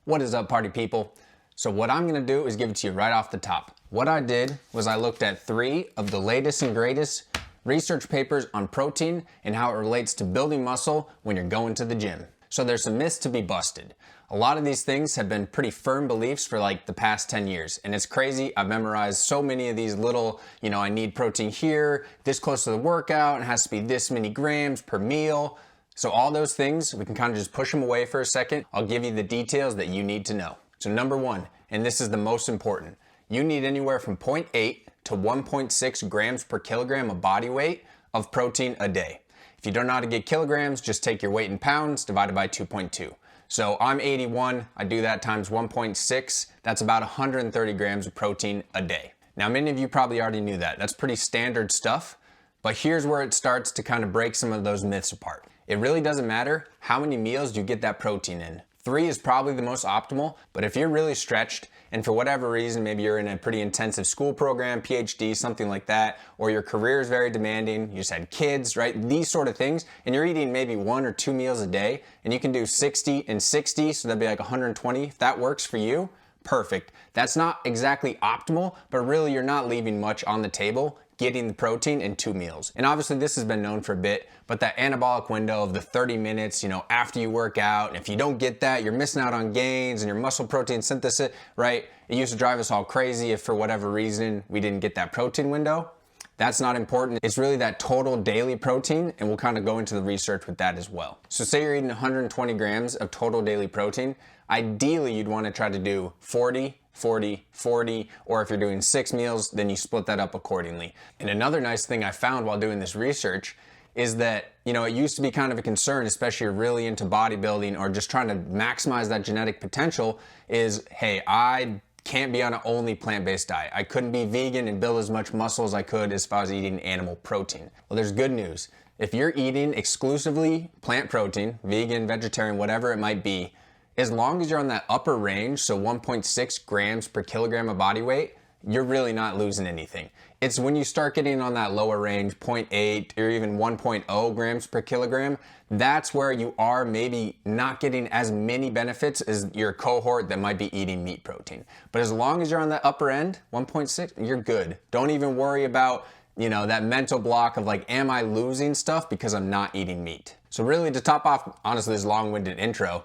What is up, party people? So what I'm gonna do is give it to you right off the top. What I did was I looked at 3 of the latest and greatest research papers on protein and how it relates to building muscle when you're going to the gym. So there's some myths to be busted. A lot of these things have been pretty firm beliefs for like the past 10 years. And it's crazy. I've memorized so many of these little, I need protein here, this close to the workout, it has to be this many grams per meal. So all those things, we can kind of just push them away for a second. I'll give you the details that you need to know. So number 1, and this is the most important, you need anywhere from 0.8 to 1.6 grams per kilogram of body weight of protein a day. If you don't know how to get kilograms, just take your weight in pounds divided by 2.2. So I'm 81, I do that times 1.6, that's about 130 grams of protein a day. Now many of you probably already knew that. That's pretty standard stuff, but here's where it starts to kind of break some of those myths apart. It really doesn't matter how many meals you get that protein in. 3 is probably the most optimal, but if you're really stretched and for whatever reason, maybe you're in a pretty intensive school program, PhD, something like that, or your career is very demanding, you just had kids, right? These sort of things, and you're eating maybe 1 or 2 meals a day, and you can do 60 and 60, so that'd be like 120. If that works for you, perfect. That's not exactly optimal, but really you're not leaving much on the table getting the protein in 2 meals. And obviously this has been known for a bit, but that anabolic window of the 30 minutes, after you work out, and if you don't get that, you're missing out on gains and your muscle protein synthesis, right? It used to drive us all crazy if for whatever reason we didn't get that protein window. That's not important. It's really that total daily protein, and we'll kind of go into the research with that as well. So say you're eating 120 grams of total daily protein, ideally you'd want to try to do 40, 40, 40, or if you're doing 6 meals, then you split that up accordingly. And another nice thing I found while doing this research is that, it used to be kind of a concern, especially if you're really into bodybuilding or just trying to maximize that genetic potential, is, hey, I can't be on an only plant-based diet. I couldn't be vegan and build as much muscle as I could as if I was eating animal protein. Well, there's good news. If you're eating exclusively plant protein, vegan, vegetarian, whatever it might be, as long as you're on that upper range, so 1.6 grams per kilogram of body weight, you're really not losing anything. It's when you start getting on that lower range, 0.8 or even 1.0 grams per kilogram, that's where you are maybe not getting as many benefits as your cohort that might be eating meat protein. But as long as you're on that upper end, 1.6, you're good. Don't even worry about, that mental block of like, am I losing stuff because I'm not eating meat? So really to top off, honestly, this long-winded intro,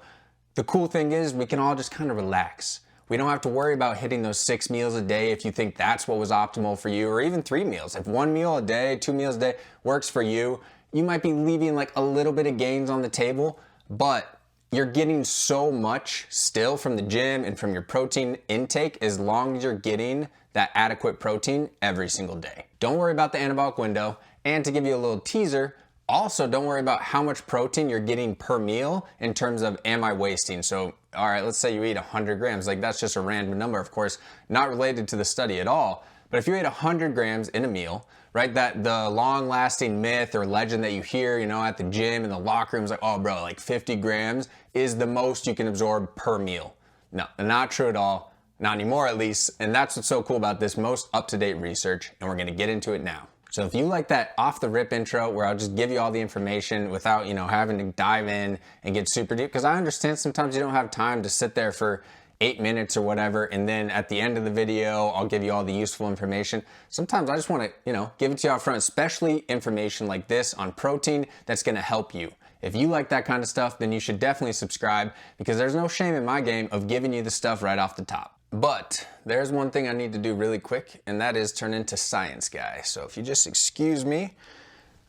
the cool thing is we can all just kind of relax. We don't have to worry about hitting those 6 meals a day if you think that's what was optimal for you, or even 3 meals. If 1 meal a day, 2 meals a day works for you, you might be leaving like a little bit of gains on the table, but you're getting so much still from the gym and from your protein intake as long as you're getting that adequate protein every single day. Don't worry about the anabolic window, and to give you a little teaser, also, don't worry about how much protein you're getting per meal in terms of am I wasting. So, all right, let's say you eat 100 grams. Like that's just a random number, of course, not related to the study at all. But if you ate 100 grams in a meal, right, that the long-lasting myth or legend that you hear, at the gym, in the locker room is like, oh, bro, like 50 grams is the most you can absorb per meal. No, not true at all. Not anymore, at least. And that's what's so cool about this most up-to-date research, and we're going to get into it now. So if you like that off the rip intro where I'll just give you all the information without, having to dive in and get super deep, because I understand sometimes you don't have time to sit there for 8 minutes or whatever, and then at the end of the video, I'll give you all the useful information. Sometimes I just want to, give it to you out front, especially information like this on protein that's going to help you. If you like that kind of stuff, then you should definitely subscribe, because there's no shame in my game of giving you the stuff right off the top. But there's one thing I need to do really quick, and that is turn into science guy. So if you just excuse me.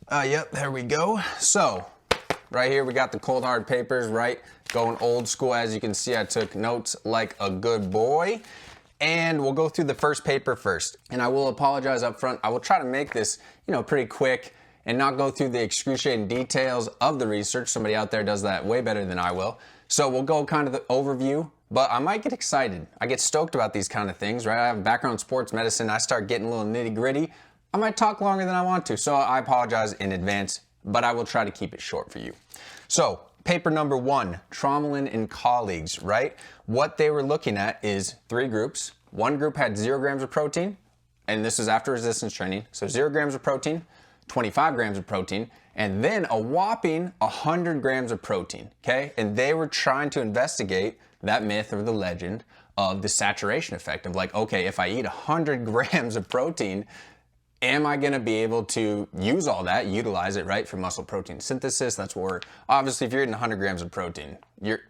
Yep, there we go. So right here we got the cold hard papers, right? Going old school. As you can see, I took notes like a good boy. And we'll go through the first paper first. And I will apologize up front. I will try to make this, pretty quick and not go through the excruciating details of the research. Somebody out there does that way better than I will. So we'll go kind of the overview. But I might get excited. I get stoked about these kind of things, right? I have a background in sports medicine. I start getting a little nitty gritty. I might talk longer than I want to, so I apologize in advance, but I will try to keep it short for you. So paper number 1, Tromelin and colleagues, right? What they were looking at is 3 groups. One group had 0 grams of protein, and this is after resistance training. So 0 grams of protein, 25 grams of protein, and then a whopping 100 grams of protein, okay? And they were trying to investigate that myth or the legend of the saturation effect of like, okay, if I eat 100 grams of protein, am I gonna be able to use all that, utilize it, right, for muscle protein synthesis? That's where, obviously, if you're eating 100 grams of protein, you're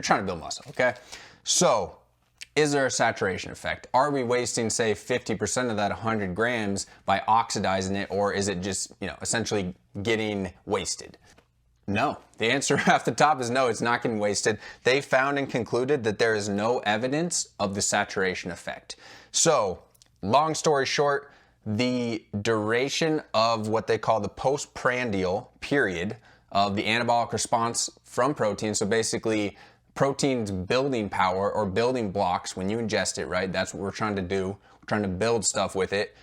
trying to build muscle, okay? So, is there a saturation effect? Are we wasting, say, 50% of that 100 grams by oxidizing it, or is it just, essentially getting wasted? No. The answer off the top is no, it's not getting wasted. They found and concluded that there is no evidence of the saturation effect. So, long story short, the duration of what they call the postprandial period of the anabolic response from protein, so basically protein's building power or building blocks when you ingest it, right? That's what we're trying to do. We're trying to build stuff with it.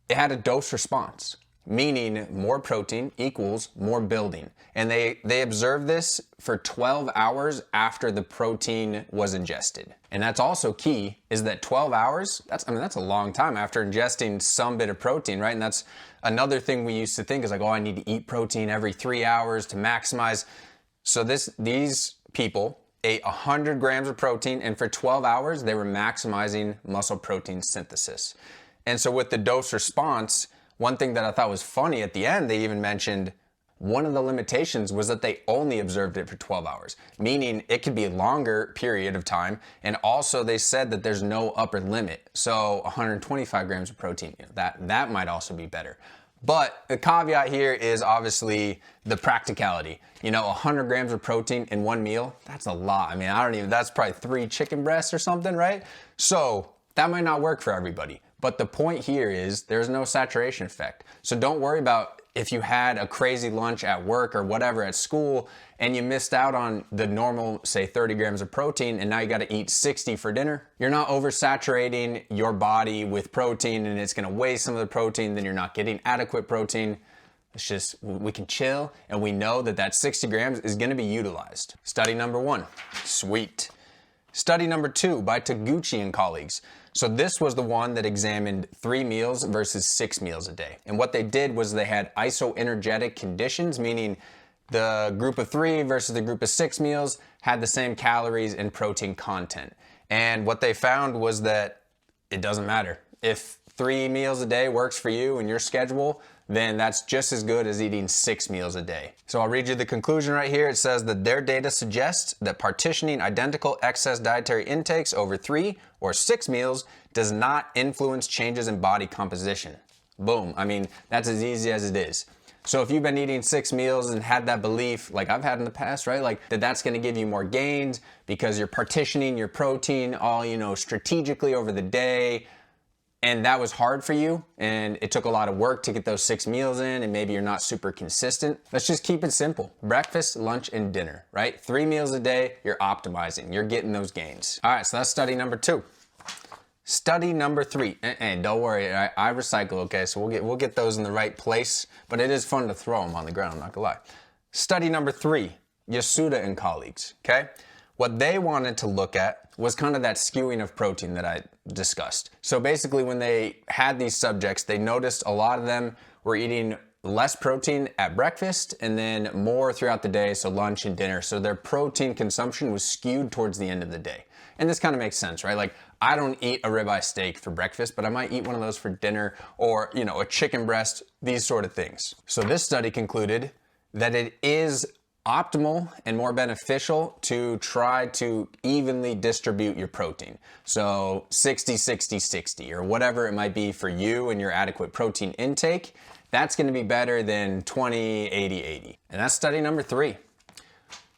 It had a dose response, meaning more protein equals more building. And they observed this for 12 hours after the protein was ingested. And that's also key, is that 12 hours, that's a long time after ingesting some bit of protein, right? And that's another thing we used to think is like, oh, I need to eat protein every 3 hours to maximize. So these people ate 100 grams of protein, and for 12 hours, they were maximizing muscle protein synthesis. And so with the dose response, one thing that I thought was funny at the end, they even mentioned one of the limitations was that they only observed it for 12 hours, meaning it could be a longer period of time. And also they said that there's no upper limit. So 125 grams of protein, that might also be better. But the caveat here is obviously the practicality. 100 grams of protein in one meal, that's a lot. That's probably 3 chicken breasts or something, right? So that might not work for everybody. But the point here is there's no saturation effect. So don't worry about if you had a crazy lunch at work or whatever at school and you missed out on the normal, say 30 grams of protein, and now you got to eat 60 for dinner. You're not oversaturating your body with protein and it's going to waste some of the protein, then you're not getting adequate protein. It's just, we can chill and we know that 60 grams is going to be utilized. Study number 1, sweet. Study number 2 by Taguchi and colleagues. So this was the one that examined 3 meals versus 6 meals a day. And what they did was they had isoenergetic conditions, meaning the group of 3 versus the group of 6 meals had the same calories and protein content. And what they found was that it doesn't matter. If 3 meals a day works for you and your schedule, then that's just as good as eating 6 meals a day. So I'll read you the conclusion right here. It says that their data suggests that partitioning identical excess dietary intakes over 3 or 6 meals does not influence changes in body composition. Boom. That's as easy as it is. So if you've been eating 6 meals and had that belief, like I've had in the past, right? Like that's gonna give you more gains because you're partitioning your protein all, strategically over the day, and that was hard for you, and it took a lot of work to get those 6 meals in, and maybe you're not super consistent. Let's just keep it simple. Breakfast, lunch, and dinner, right? 3 meals a day, you're optimizing. You're getting those gains. All right, so that's study number 2. Study number 3, and don't worry, I recycle, okay? So we'll get those in the right place, but it is fun to throw them on the ground, I'm not gonna lie. Study number 3, Yasuda and colleagues, okay? What they wanted to look at was kind of that skewing of protein that I discussed. So basically when they had these subjects, they noticed a lot of them were eating less protein at breakfast and then more throughout the day, so lunch and dinner. So their protein consumption was skewed towards the end of the day. And this kind of makes sense, right? Like I don't eat a ribeye steak for breakfast, but I might eat one of those for dinner or, a chicken breast, these sort of things. So this study concluded that it is optimal and more beneficial to try to evenly distribute your protein. So 60, 60, 60, or whatever it might be for you and your adequate protein intake. That's going to be better than 20, 80, 80. And that's study number 3.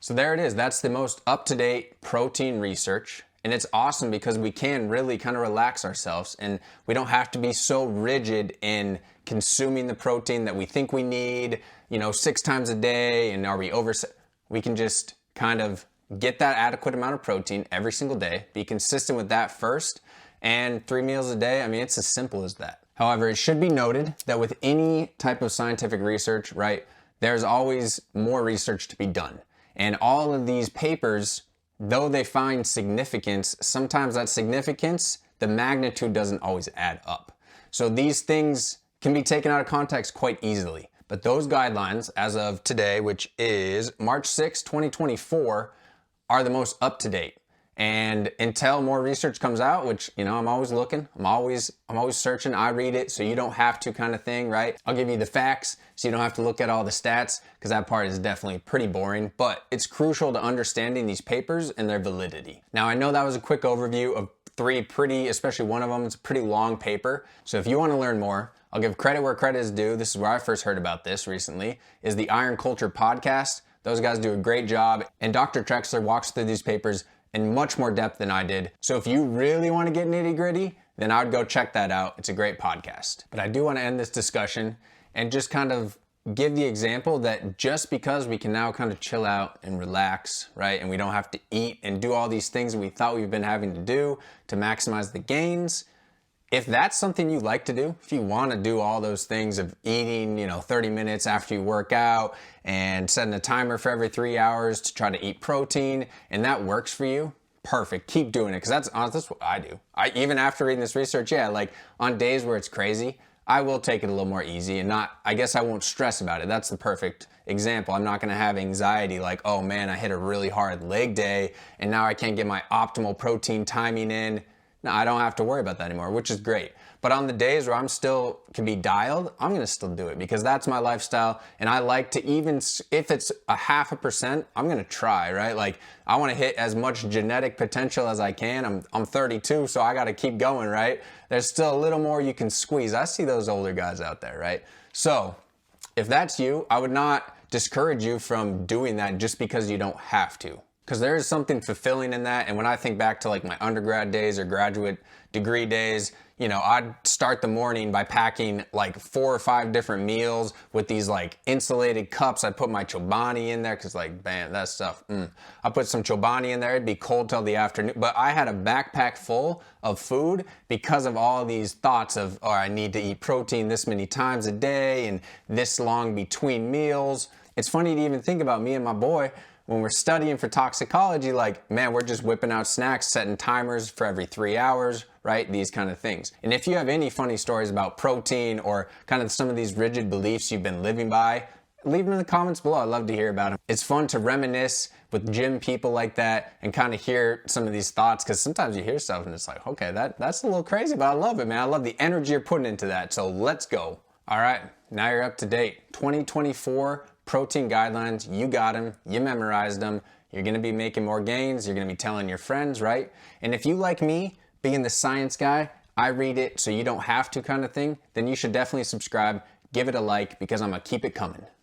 So there it is. That's the most up-to-date protein research. And it's awesome because we can really kind of relax ourselves and we don't have to be so rigid in consuming the protein that we think we need, 6 times a day, and are we over? We can just kind of get that adequate amount of protein every single day, be consistent with that first, and 3 meals a day. It's as simple as that. However, it should be noted that with any type of scientific research, right, there's always more research to be done. And all of these papers, though they find significance, sometimes that significance, the magnitude doesn't always add up. So these things can be taken out of context quite easily. But those guidelines, as of today, which is March 6, 2024, are the most up-to-date. And until more research comes out, which, you know, I'm always looking, I'm always searching, I read it so you don't have to kind of thing, right? I'll give you the facts so you don't have to look at all the stats, because that part is definitely pretty boring, but it's crucial to understanding these papers and their validity. Now, I know that was a quick overview of three pretty, especially one of them, it's a pretty long paper. So if you want to learn more, I'll give credit where credit is due. This is where I first heard about this recently, is the Iron Culture podcast. Those guys do a great job. And Dr. Trexler walks through these papers in much more depth than I did. So if you really want to get nitty gritty, then I would go check that out. It's a great podcast. But I do want to end this discussion and just kind of give the example that just because we can now kind of chill out and relax, right? And we don't have to eat and do all these things that we thought we've been having to do to maximize the gains. If that's something you like to do, if you want to do all those things of eating, 30 minutes after you work out and setting a timer for every 3 hours to try to eat protein, and that works for you, perfect. Keep doing it, because that's what I do. Even after reading this research, like on days where it's crazy, I will take it a little more easy and I guess I won't stress about it. That's the perfect example. I'm not going to have anxiety like, oh man, I hit a really hard leg day and now I can't get my optimal protein timing in. No, I don't have to worry about that anymore, which is great. But on the days where I'm still can be dialed, I'm gonna still do it because that's my lifestyle. And I like to, even if it's a 0.5%, I'm gonna try, right? Like I wanna hit as much genetic potential as I can. I'm 32, so I gotta keep going, right? There's still a little more you can squeeze. I see those older guys out there, right? So if that's you, I would not discourage you from doing that just because you don't have to. Because there is something fulfilling in that. And when I think back to like my undergrad days or graduate degree days, I'd start the morning by packing like 4 or 5 different meals with these like insulated cups. I'd put my Chobani in there because like, man, that stuff, I put some Chobani in there. It'd be cold till the afternoon. But I had a backpack full of food because of all these thoughts of, oh, I need to eat protein this many times a day and this long between meals. It's funny to even think about me and my boy. When we're studying for toxicology, like, man, we're just whipping out snacks, setting timers for every 3 hours, right? These kind of things. And if you have any funny stories about protein or kind of some of these rigid beliefs you've been living by, leave them in the comments below. I'd love to hear about them. It's fun to reminisce with gym people like that and kind of hear some of these thoughts, because sometimes you hear stuff and it's like, okay, that's a little crazy, but I love it, man. I love the energy you're putting into that. So let's go. All right, now you're up to date. 2024 protein guidelines, you got them, you memorized them, you're gonna be making more gains, you're gonna be telling your friends, right? And if you like me, being the science guy, I read it so you don't have to kind of thing, then you should definitely subscribe, give it a like, because I'm gonna keep it coming.